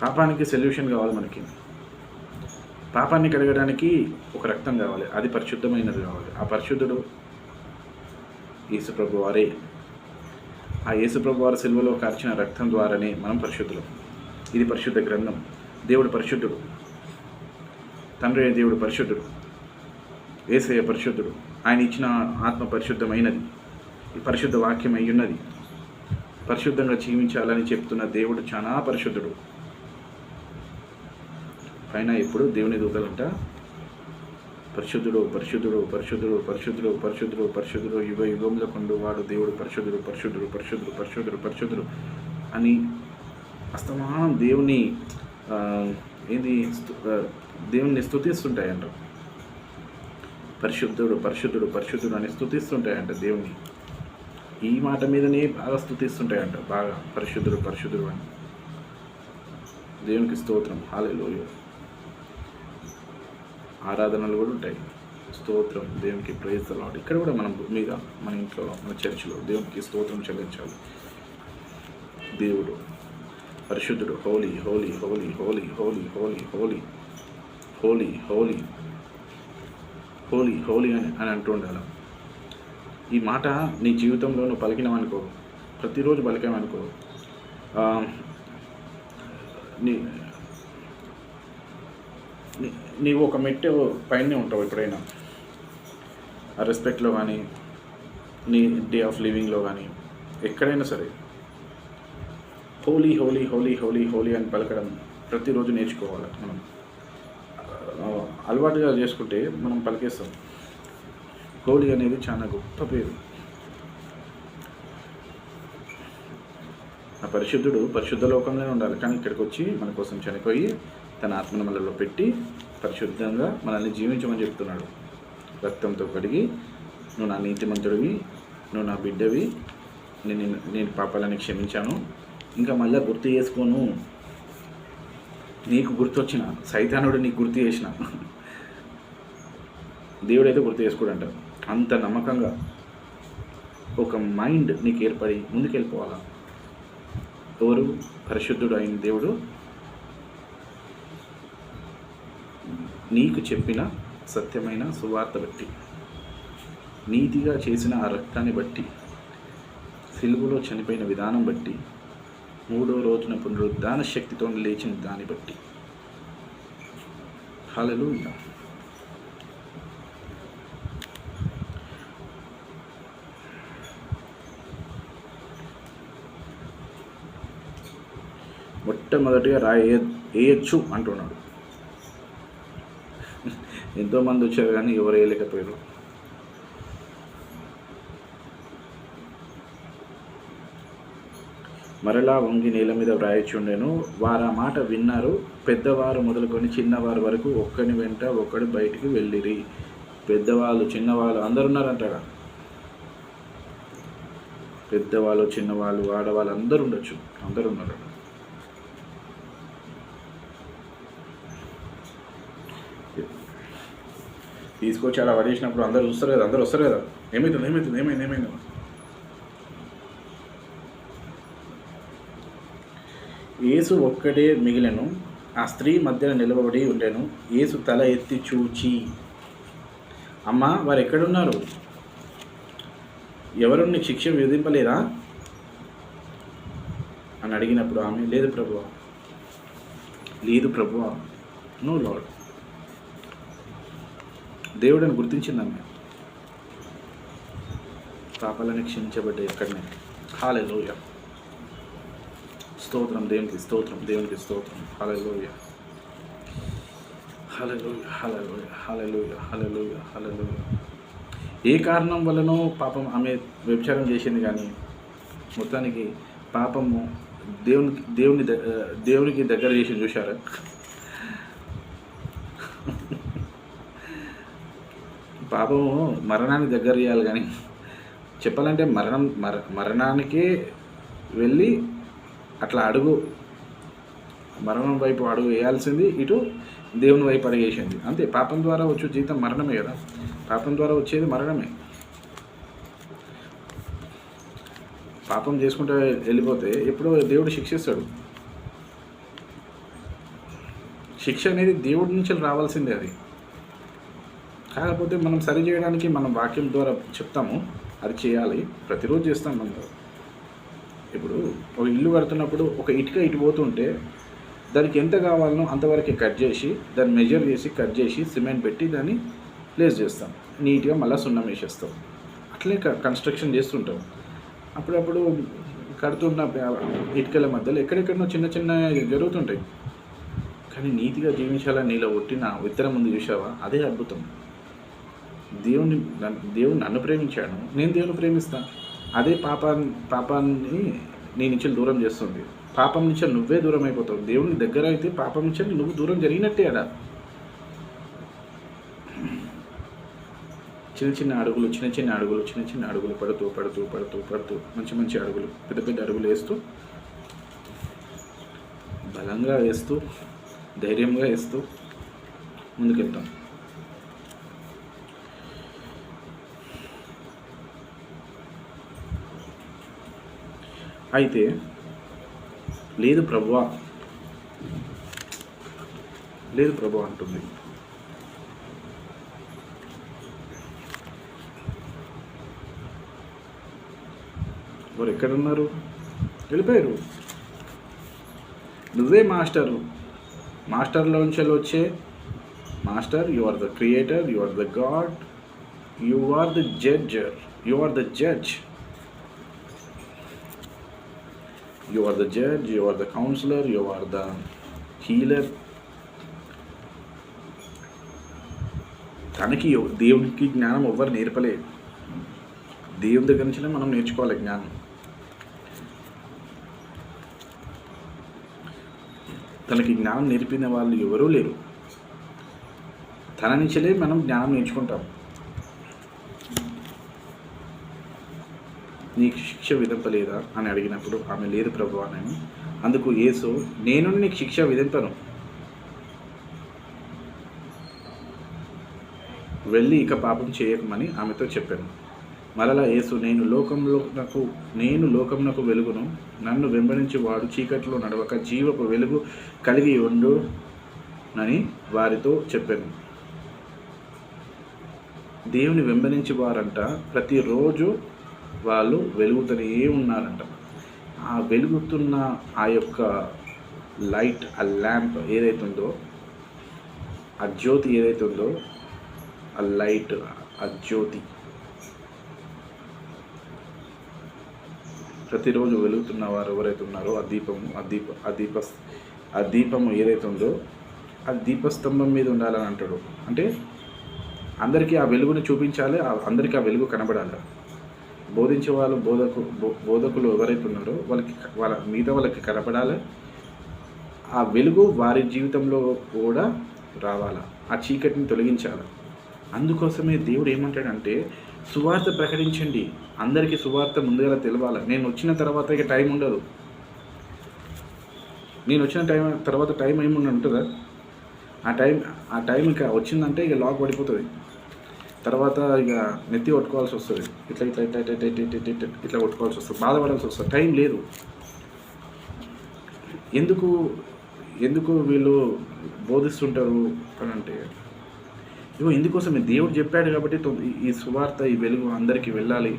పాపానికి సొల్యూషన్ కావాలి మనకి. పాపాన్ని కడగడానికి ఒక రక్తం కావాలి, అది పరిశుద్ధమైనది కావాలి. ఆ పరిశుద్ధుడు యేసుప్రభు వారే. ఆ యేసుప్రభు వారి సిలువలో కార్చిన రక్తం ద్వారానే మనం పరిశుద్ధులం. ఇది పరిశుద్ధ గ్రంథం. దేవుడు పరిశుద్ధుడు, తండ్రి అయిన దేవుడు పరిశుద్ధుడు, యేసయ్య పరిశుద్ధుడు. ఆయన ఇచ్చిన ఆత్మ పరిశుద్ధమైనది, ఈ పరిశుద్ధ వాక్యం అయ్యున్నది. పరిశుద్ధంగా జీవించాలని చెప్తున్న దేవుడు చాలా పరిశుద్ధుడు. పైన ఎప్పుడు దేవుని దూతలంట పరిశుద్ధుడు పరిశుద్ధుడు పరిశుద్ధుడు పరిశుద్ధుడు పరిశుద్ధుడు పరిశుద్ధుడు యుగ యుగంలో కొండు వాడు దేవుడు పరిశుద్ధుడు పరిశుద్ధుడు పరిశుద్ధుడు పరిశుద్ధుడు పరిశుద్ధుడు అని అస్తమానం దేవుని దేవుణ్ణి స్తుతిస్తుంటాయంట. పరిశుద్ధుడు పరిశుద్ధుడు పరిశుద్ధుడు అని స్తుతిస్తుంటాయంట దేవుణ్ణి. ఈ మాట మీదనే బాగా స్తుతిస్తుంటాయంట, బాగా పరిశుద్ధుడు పరిశుద్ధుడు అని. దేవునికి స్తోత్రం, హల్లెలూయా. ఆరాధనలు కూడా ఉంటాయి, స్తోత్రం, దేవునికి ప్రైజ్ ది లార్డ్. ఇక్కడ కూడా మనం మీద మన ఇంట్లో మన చర్చిలో దేవునికి స్తోత్రం చెల్లించాలి. దేవుడు పరిశుద్ధుడు, హోలీ హోలీ హోలీ హోలీ హోలీ హోలీ హోలీ హోలీ హోలీ హోలీ హోలీ అని అంటూ ఉండాలి. ఈ మాట నీ జీవితంలో నువ్వు పలికినావనుకో, ప్రతిరోజు పలికామనుకో, నీవు ఒక మెట్టు పైనే ఉంటావు ఎప్పుడైనా. ఆ రెస్పెక్ట్లో కానీ, నీ డే ఆఫ్ లివింగ్లో కానీ, ఎక్కడైనా సరే హోలీ హోలీ హోలీ హోలీ హోలీ అని పలకడం ప్రతిరోజు నేర్చుకోవాలి. మనం అలవాటుగా చేసుకుంటే మనం పలికేస్తాం. హోలీ అనేది చాలా గొప్ప పేరు. ఆ పరిశుద్ధుడు పరిశుద్ధ లోకంలోనే ఉండాలి, కానీ ఇక్కడికి వచ్చి మన కోసం చనిపోయి తన ఆత్మను మనలో పెట్టి పరిశుద్ధంగా మనల్ని జీవించమని చెప్తున్నాడు. రక్తంతో కడిగి, నువ్వు నా నీతిమంతుడివి, నువ్వు నా బిడ్డవి, నేను పాపాలని క్షమించాను, ఇంకా మళ్ళీ గుర్తు చేసుకోను. నీకు గుర్తొచ్చిన సైతానుడు నీకు గుర్తు చేసిన దేవుడైతే గుర్తు చేసుకోడంటారు. అంత నమ్మకంగా ఒక మైండ్ నీకు ఏర్పడి ముందుకెళ్ళిపోవాలా. ఎవరు? పరిశుద్ధుడు అయిన దేవుడు నీకు చెప్పిన సత్యమైన సువార్త బట్టి, నీతిగా చేసిన ఆ రక్తాన్ని బట్టి, సిలువలో చనిపోయిన విధానం బట్టి, 3వ రోజున పునరుద్ధాన శక్తితో లేచిన దాన్ని బట్టి. హల్లెలూయా. మొట్టమొదటిగా వేయచ్చు అంటున్నాడు. ఎంతోమంది వచ్చారు కానీ ఎవరు వేయలేకపోయారు. మరలా వంగి నేల మీద వ్రాయచుండెను. వారు ఆ మాట విన్నారు. పెద్దవారు మొదలుకొని చిన్నవారు వరకు ఒక్కని వెంట ఒకడు బయటికి వెళ్ళిరి. పెద్దవాళ్ళు చిన్నవాళ్ళు అందరు ఉన్నారంటారా? పెద్దవాళ్ళు చిన్నవాళ్ళు ఆడవాళ్ళు అందరూ ఉండొచ్చు, అందరు ఉన్నారు. తీసుకొచ్చి అలా పడేసినప్పుడు అందరూ చూస్తారు కదా, అందరూ వస్తారు కదా, ఏమైంది. యేసు ఒక్కడే మిగిలెను, ఆ స్త్రీ మధ్యన నిలబడి ఉండెను. యేసు తల ఎత్తి చూచి, అమ్మా, వారు ఎక్కడున్నారు? ఎవరు నీకు శిక్ష విధింపలేదా అని అడిగినప్పుడు ఆమె, లేదు ప్రభువా, నో లార్డ్. దేవుడని గుర్తించిందమ్మ. పాపాలని క్షమించబడ్డాయి ఎక్కడనే. హల్లెలూయా, స్తోత్రం దేవునికి, హల్లెలూయా. ఏ కారణం వల్లనో పాపం ఆమె వ్యభిచారం చేసింది, కానీ మొత్తానికి పాపము దేవునికి దగ్గర చేసి చూశారా? పాపము మరణానికి దగ్గర చేయాలి, కానీ చెప్పాలంటే మరణానికే వెళ్ళి అట్లా మరణం వైపు అడుగు వేయాల్సింది ఇటు దేవుని వైపు అడిగేసింది. అంతే. పాపం ద్వారా వచ్చే జీతం మరణమే కదా, పాపం ద్వారా వచ్చేది మరణమే. పాపం చేసుకుంటూ వెళ్ళిపోతే ఎప్పుడో దేవుడు శిక్షిస్తాడు. శిక్ష అనేది దేవుడి నుంచి రావాల్సిందే. అది కాకపోతే మనం సరి చేయడానికి మనం వాక్యం ద్వారా చెప్తాము, అది చేయాలి, ప్రతిరోజు చేస్తాం. మనం ఇప్పుడు ఒక ఇల్లు కడుతున్నప్పుడు ఒక ఇటుక ఇటు పోతుంటే దానికి ఎంత కావాలనో అంతవరకు కట్ చేసి, దాన్ని మెజర్ చేసి కట్ చేసి సిమెంట్ పెట్టి దాన్ని ప్లేస్ చేస్తాం, నీట్గా మళ్ళీ సున్నం వేసేస్తాం. అట్లే కన్స్ట్రక్షన్ చేస్తుంటాం. అప్పుడప్పుడు కడుతున్న ఇటుకల మధ్యలో ఎక్కడెక్కడనో చిన్న జరుగుతుంటాయి, కానీ నీతిగా జీవించాలని నీలో ఒట్టిన విత్తనం ముందు చూసావా, అదే అద్భుతం. దేవుడు నన్ను ప్రేమించాడు, నేను దేవుని ప్రేమిస్తాను. అదే పాపాన్ని నీ నుంచి దూరం చేస్తుంది. పాపం నుంచి నువ్వే దూరం అయిపోతావు. దేవుని దగ్గర అయితే పాపం నుంచి నువ్వు దూరం జరిగినట్టే. అడా చిన్న అడుగులు పడుతూ మంచి అడుగులు, పెద్ద అడుగులు వేస్తూ, బలంగా వేస్తూ, ధైర్యంగా వేస్తూ ముందుకెళ్తాం. అయితే లేదు ప్రభువా అంటుంది. వారు ఎక్కడున్నారు? వెళ్ళిపోయారు. నువ్వే మాస్టర్లోంచి వచ్చే master. You are the creator, you are the God, you are the judge, you are the counsellor, you are the healer. దేవునికి జ్ఞానం ఎవ్వరు నేర్పలేదు. దేవుని దగ్గర నుంచినే మనం నేర్చుకోవాలి జ్ఞానం. తనకి జ్ఞానం నేర్పిన వాళ్ళు ఎవరూ లేరు. తన నుంచే మనం జ్ఞానం నేర్చుకుంటాం. నీకు శిక్ష విధింపలేదా అని అడిగినప్పుడు ఆమె లేదు ప్రభువా అని. అందుకు యేసు, నేను నీకు శిక్ష విధింపను, వెళ్ళి ఇక పాపం చేయకమని ఆమెతో చెప్పాను. మరలా యేసు, నేను లోకమునకు వెలుగును, నన్ను వెంబడించి వాడు చీకట్లో నడవక జీవపు వెలుగు కలిగి ఉండునని వారితో చెప్పాను. దేవుని వెంబడించి వారంట ప్రతిరోజు వాళ్ళు వెలుగుతూనే ఉన్నారంట. ఆ వెలుగుతున్న ఆ యొక్క లైట్, ఆ ల్యాంప్ ఏదైతుందో, ఆ జ్యోతి ఏదైతుందో, ఆ లైట్, ఆ జ్యోతి ప్రతిరోజు వెలుగుతున్న వారు ఎవరైతే ఉన్నారో ఆ దీపము ఏదైతే ఉందో ఆ దీపస్తంభం మీద ఉండాలని అంటాడు. అంటే అందరికీ ఆ వెలుగుని చూపించాలి, అందరికీ ఆ వెలుగు కనబడాలి. బోధించే వాళ్ళు బోధకులు ఎవరైతే ఉన్నారో మిగతా వాళ్ళకి కనపడాలి. ఆ వెలుగు వారి జీవితంలో కూడా రావాలి, ఆ చీకటిని తొలగించాలి. అందుకోసమే దేవుడు ఏమంటాడంటే, సువార్త ప్రకటించండి, అందరికీ సువార్త ముందుగా తెలవాలి. నేను వచ్చిన తర్వాత ఇక టైం ఉండదు. నేను వచ్చిన తర్వాత టైం ఏముండి ఉంటుందా? ఆ టైం ఇక వచ్చిందంటే ఇక లాక్ పడిపోతుంది. తర్వాత ఇక నెత్తి కొట్టుకోవాల్సి వస్తుంది, ఇట్లా ఇట్లా ఇట్లా ఇట్లా ఇట్లా ఇట్లా ఇట్లా ఇట్లా కొట్టుకోవాల్సి వస్తుంది, బాధపడాల్సి వస్తుంది. టైం లేదు. ఎందుకు ఎందుకు వీళ్ళు బోధిస్తుంటారు అని అంటే, ఇగో ఇందుకోసమే దేవుడు చెప్పాడు కాబట్టి ఈ సువార్త, ఈ వెలుగు అందరికీ వెళ్ళాలి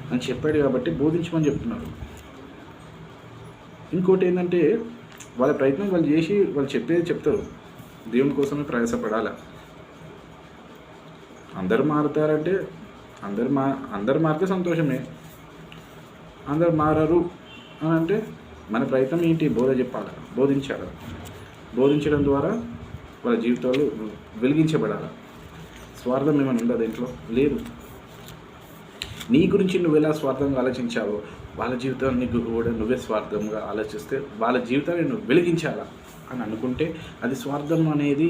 అని చెప్పాడు కాబట్టి బోధించమని చెప్తున్నారు. ఇంకోటి ఏంటంటే, వాళ్ళ ప్రయత్నం వాళ్ళు చేసి వాళ్ళు చెప్పేది చెప్తారు, దేవుని కోసమే ప్రయాసపడాలి. అందరు మారుతారంటే అందరు మారితే సంతోషమే. అందరు మారరు అని అంటే మన ప్రయత్నం ఏంటి? చెప్పాలి, బోధించాలి. బోధించడం ద్వారా వాళ్ళ జీవితాలు వెలిగించబడాలి. స్వార్థం ఏమైనా ఉందా దీంట్లో? లేదు. నీ గురించి నువ్వు ఎలా స్వార్థంగా ఆలోచించావో వాళ్ళ జీవితాన్ని కూడా నువ్వే స్వార్థంగా ఆలోచిస్తే వాళ్ళ జీవితాన్ని నువ్వు వెలిగించాలా అని అనుకుంటే అది స్వార్థం అనేది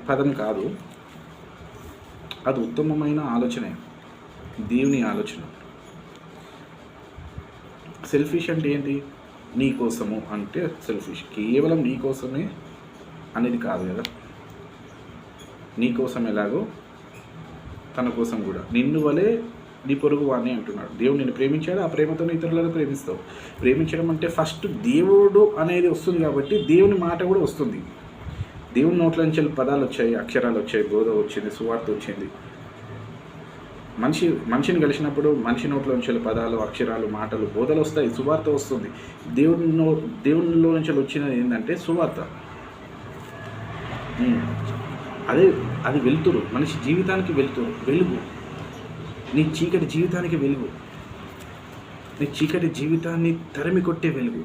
పదం కాదు, అది ఉత్తమమైన ఆలోచనే, దేవుని ఆలోచన. సెల్ఫిష్ అంటే ఏంటి? నీ కోసము అంటే సెల్ఫిష్. కేవలం నీ కోసమే అనేది కాదు కదా. నీ కోసం ఎలాగో తన కోసం కూడా. నిన్ను వలే నీ పొరుగు వాడిని అంటున్నాడు. దేవుడు నిన్ను ప్రేమించాడు, ఆ ప్రేమతో ఇతరులను ప్రేమిస్తావు. ప్రేమించడం అంటే ఫస్ట్ దేవుడు అనేది వస్తుంది కాబట్టి దేవుని మాట కూడా వస్తుంది. దేవుని నోట్ల నుంచి పదాలు వచ్చాయి, అక్షరాలు వచ్చాయి, బోధ వచ్చింది, సువార్త వచ్చింది. మనిషిని కలిసినప్పుడు మనిషి నోట్లో నుంచి పదాలు, అక్షరాలు, మాటలు, బోధలు వస్తాయి, సువార్త వస్తుంది. దేవునిలో నుంచి వచ్చినది ఏంటంటే సువార్త. అది వెలుతురు, మనిషి జీవితానికి వెలుతురు, వెలుగు. నీ చీకటి జీవితానికి వెలుగు, నీ చీకటి జీవితాన్ని తరిమి కొట్టే వెలుగు,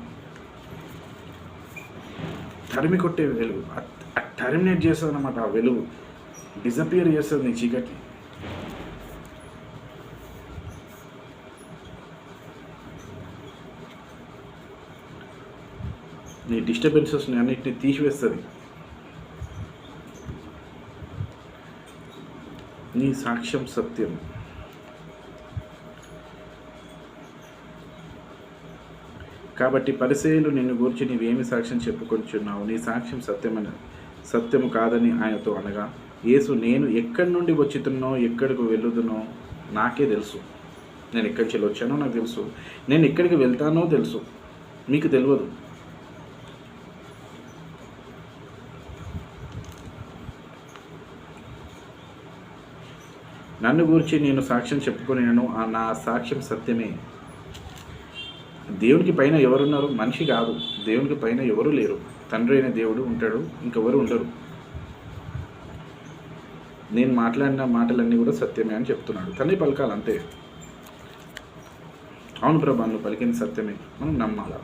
తరిమి కొట్టే వెలుగు. టర్మినేట్ చేస్తుంది అన్నమాట. ఆ వెలుగు డిజపియర్ చేస్తుంది నీ చీకటి. నీ డిస్టర్బెన్సెస్ని అన్నిటిని తీసివేస్తుంది. నీ సాక్ష్యం సత్యం. కాబట్టి పరిసయ్యులు నిన్ను గురించి నీవేమి సాక్ష్యం చెప్పుకొంచున్నావు? నీ సాక్ష్యం సత్యము కాదని ఆయనతో అనగా, యేసు, నేను ఎక్కడి నుండి వచ్చుతున్నో ఎక్కడికి వెళ్ళుదునో నాకే తెలుసు. నేను ఎక్కడి నుంచి వచ్చానో నాకు తెలుసు, నేను ఎక్కడికి వెళ్తానో తెలుసు, మీకు తెలియదు. నన్ను గురించి నేను సాక్ష్యం చెప్పుకునేను, నా సాక్ష్యం సత్యమే. దేవునికి పైన ఎవరున్నారు? మనిషి కాదు. దేవునికి పైన ఎవరు లేరు. తండ్రి అయిన దేవుడు ఉంటాడు, ఇంకెవరు ఉండరు. నేను మాట్లాడిన మాటలన్నీ కూడా సత్యమే అని చెప్తున్నాడు. తండ్రి పలకాలి అంతే. అవును ప్రభా, నువ్వు పలికింది సత్యమే, మనం నమ్మాలా.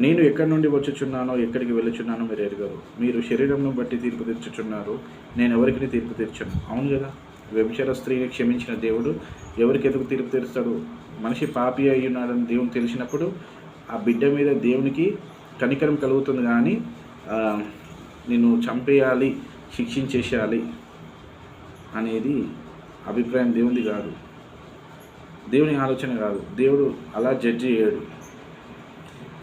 నేను ఎక్కడి నుండి వచ్చుచున్నానో ఎక్కడికి వెళ్ళుచున్నానో మీరు ఎరగరు. మీరు శరీరంను బట్టి తీర్పు తీర్చుచున్నారు, నేను ఎవరికి తీర్పు తీర్చను. అవును కదా. వ్యభిచార స్త్రీని క్షమించిన దేవుడు ఎవరికి ఎందుకు తీర్పు తీరుస్తాడు? మనిషి పాపి అయి ఉన్నాడని దేవుని తెలిసినప్పుడు ఆ బిడ్డ మీద దేవునికి కనికరం కలుగుతుంది, కానీ నిన్ను చంపేయాలి, శిక్షించేసేయాలి అనేది అభిప్రాయం దేవునిది కాదు, దేవుని ఆలోచన కాదు. దేవుడు అలా జడ్జి చేయడు.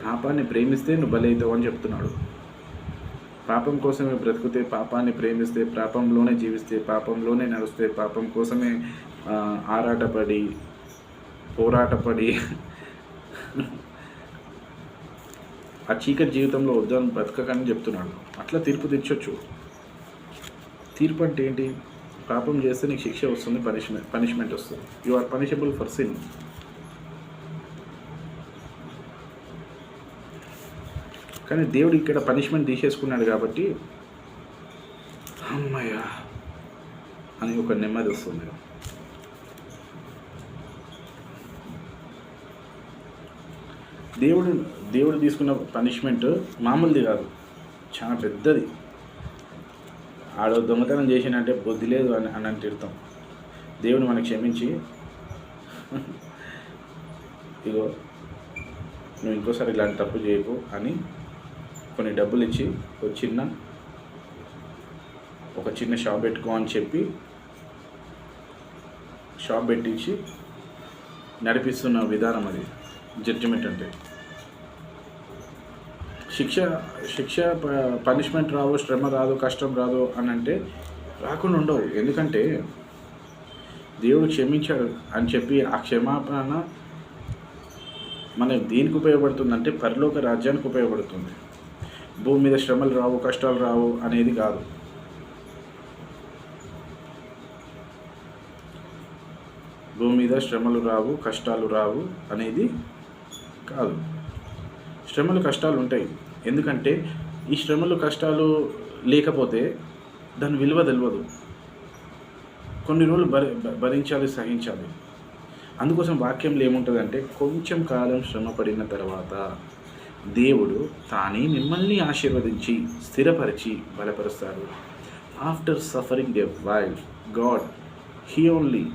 పాపాన్ని ప్రేమిస్తే నువ్వు బలవుతావు అని చెప్తున్నాడు. పాపం కోసమే బ్రతికితే, పాపాన్ని ప్రేమిస్తే, పాపంలోనే జీవిస్తే, పాపంలోనే నడుస్తే, పాపం కోసమే ఆరాటపడి పోరాటపడి ఆ చీకటి జీవితంలో వద్దని బ్రతకకని చెప్తున్నాడు. అట్లా తీర్పు తెచ్చొచ్చు. తీర్పు అంటే ఏంటి? పాపం చేస్తే నీకు శిక్ష వస్తుంది, పనిష్మెంట్ వస్తుంది. You are punishable for sin. కానీ దేవుడు ఇక్కడ పనిష్మెంట్ తీసేసుకున్నాడు కాబట్టి అమ్మయ్య అని ఒక నెమ్మది వస్తుంది. దేవుడు తీసుకున్న పనిష్మెంట్ మామూలుది కాదు, చాలా పెద్దది. ఆడో దొంగతనం చేసినంటే బుద్ధి లేదు అని తిడతాం. దేవుడు మనకు క్షమించి, ఇగో నువ్వు ఇంకోసారి ఇలాంటి తప్పు చేయకు అని కొన్ని డబ్బులు ఇచ్చి ఒక చిన్న షాప్ పెట్టుకో అని చెప్పి షాప్ పెట్టించి నడిపిస్తున్న విధానం అది జడ్జిమెంట్ అంటే. శిక్ష పనిష్మెంట్ రాదు, శ్రమ రాదు, కష్టం రాదు అని అంటే రాకుండా ఉండవు. ఎందుకంటే దేవుడు క్షమించాడు అని చెప్పి ఆ క్షమాపణ మన దేనికి ఉపయోగపడుతుందంటే పరలోక రాజ్యానికి ఉపయోగపడుతుంది. భూమి మీద శ్రమలు రావు, కష్టాలు రావు అనేది కాదు. భూమి మీద శ్రమలు రావు, కష్టాలు రావు అనేది కాదు. శ్రమలు కష్టాలు ఉంటాయి. ఎందుకంటే ఈ శ్రమలు కష్టాలు లేకపోతే దాని విలువ తెలియదు. కొన్ని రోజులు భరించాలి, సహించాలి. అందుకోసం వాక్యంలో ఏముంటుందంటే కొంచెం కాలం శ్రమ పడిన తర్వాత దేవుడు తానే మిమ్మల్ని ఆశీర్వదించి స్థిరపరిచి బలపరుస్తాడు. After suffering a while God he only